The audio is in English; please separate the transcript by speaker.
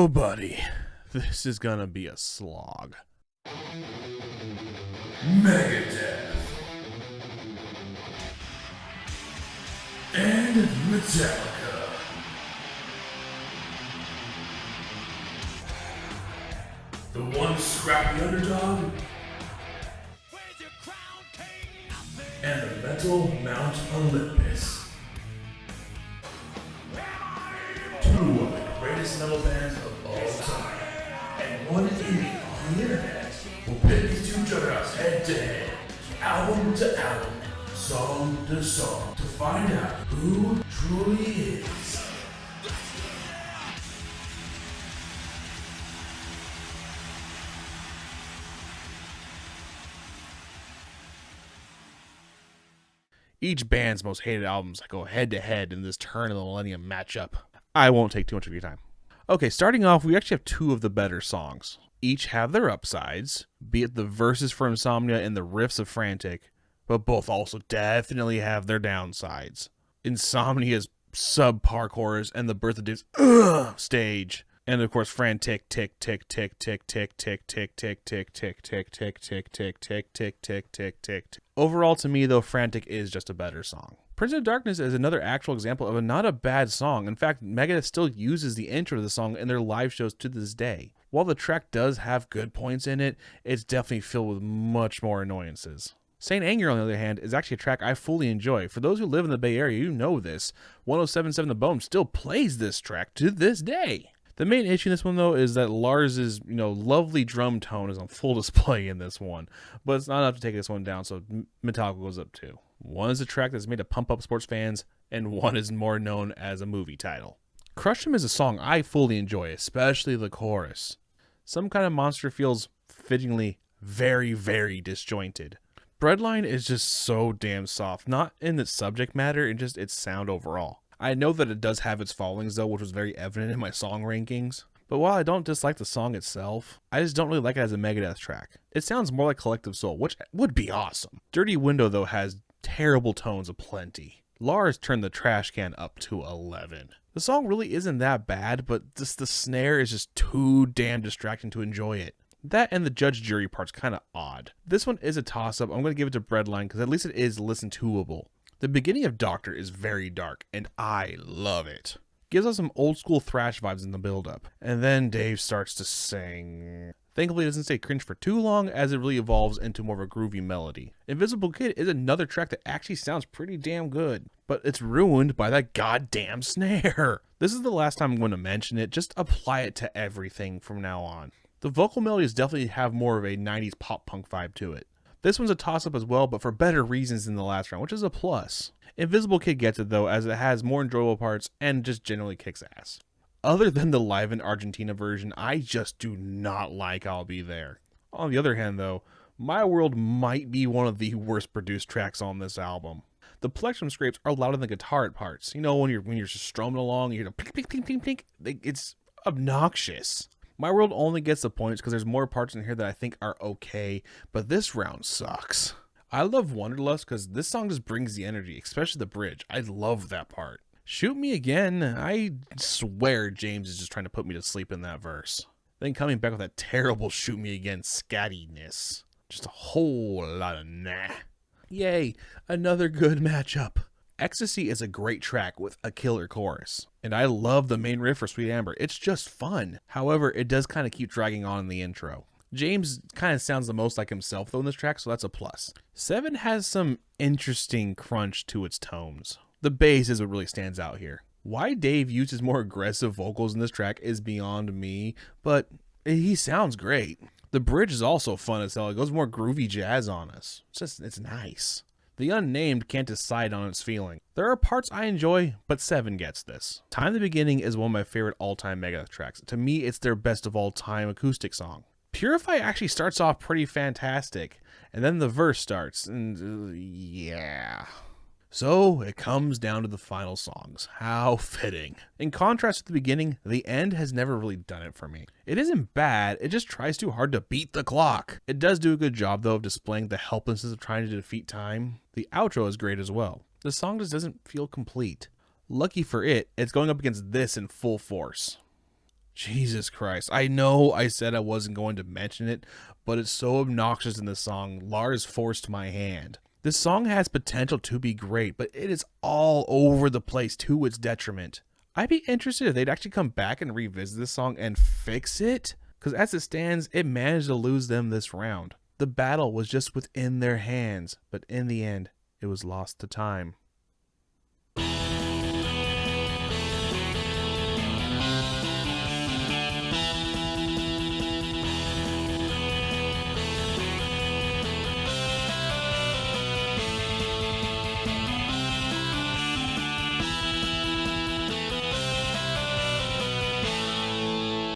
Speaker 1: Oh, buddy, this is gonna be a slog.
Speaker 2: Megadeth and Metallica. The one scrappy underdog and the Metal Mount Olympus. Two of the greatest metal bands of all time, and one idiot on the internet will pit these two juggernauts head to head, album to album, song to song, to find out who truly is
Speaker 1: Each band's most hated albums go head to head in this turn of the millennium matchup. I won't take too much of your time. Okay, starting off, we actually have two of the better songs. Each have their upsides, be it the verses for Insomnia and the riffs of Frantic, but both also definitely have their downsides. Insomnia's subpar chorus and the Birth of Dave's stage. And of course, Frantic, tick, tick, tick, tick, tick, tick, tick, tick, tick, tick, tick, tick, tick, tick, tick, tick, tick, tick, tick. Overall, to me, though, Frantic is just a better song. Prince of Darkness is another actual example of not a bad song. In fact, Megadeth still uses the intro to the song in their live shows to this day. While the track does have good points in it, it's definitely filled with much more annoyances. Saint Anger, on the other hand, is actually a track I fully enjoy. For those who live in the Bay Area, you know this. 107.7 The Bone still plays this track to this day. The main issue in this one, though, is that Lars's, lovely drum tone is on full display in this one, but it's not enough to take this one down, so Metallica goes up too. One is a track that's made to pump up sports fans, and one is more known as a movie title. Crush 'Em is a song I fully enjoy, especially the chorus. Some Kind of Monster feels fittingly very, very disjointed. Breadline is just so damn soft, not in its subject matter, and just its sound overall. I know that it does have its followings, though, which was very evident in my song rankings. But while I don't dislike the song itself, I just don't really like it as a Megadeth track. It sounds more like Collective Soul, which would be awesome. Dirty Window, though, has terrible tones aplenty. Lars turned the trash can up to 11. The song really isn't that bad, but just the snare is just too damn distracting to enjoy it. That and the judge-jury part's kind of odd. This one is a toss-up. I'm going to give it to Breadline because at least it is listen-toable. The beginning of Doctor is very dark, and I love it. Gives us some old-school thrash vibes in the build-up, and then Dave starts to sing. Thankfully, it doesn't stay cringe for too long, as it really evolves into more of a groovy melody. Invisible Kid is another track that actually sounds pretty damn good, but it's ruined by that goddamn snare. This is the last time I'm going to mention it. Just apply it to everything from now on. The vocal melodies definitely have more of a 90s pop-punk vibe to it. This one's a toss-up as well, but for better reasons than the last round, which is a plus. Invisible Kid gets it, though, as it has more enjoyable parts and just generally kicks ass. Other than the live in Argentina version, I just do not like I'll Be There. On the other hand, though, My World might be one of the worst produced tracks on this album. The plectrum scrapes are louder than the guitar at parts. When you're just strumming along, you hear the pink, pink, pink, pink, pink. It's obnoxious. My World only gets the points because there's more parts in here that I think are okay, but this round sucks. I love Wanderlust because this song just brings the energy, especially the bridge. I love that part. Shoot Me Again, I swear James is just trying to put me to sleep in that verse. Then coming back with that terrible Shoot Me Again scattiness. Just a whole lot of nah. Yay, another good matchup. Ecstasy is a great track with a killer chorus, and I love the main riff for Sweet Amber. It's just fun. However, it does kind of keep dragging on in the intro. James kind of sounds the most like himself though in this track, so that's a plus. 7 has some interesting crunch to its tones. The bass is what really stands out here. Why Dave uses more aggressive vocals in this track is beyond me, but he sounds great. The bridge is also fun as hell. It goes more groovy jazz on us. It's nice. The Unnamed can't decide on its feeling. There are parts I enjoy, but 7 gets this. Time the Beginning is one of my favorite all-time Megadeth tracks. To me, it's their best of all time acoustic song. Purify actually starts off pretty fantastic, and then the verse starts, and yeah. So it comes down to the final songs. How fitting. In contrast to the beginning, the end has never really done it for me. It isn't bad, it just tries too hard to beat the clock. It does do a good job though of displaying the helplessness of trying to defeat time. The outro is great as well. The song just doesn't feel complete. Lucky for it, it's going up against this in full force. Jesus Christ. I know I said I wasn't going to mention it, but it's so obnoxious in this song. Lars forced my hand. This song has potential to be great, but it is all over the place to its detriment. I'd be interested if they'd actually come back and revisit this song and fix it, because as it stands, it managed to lose them this round. The battle was just within their hands, but in the end, it was lost to time.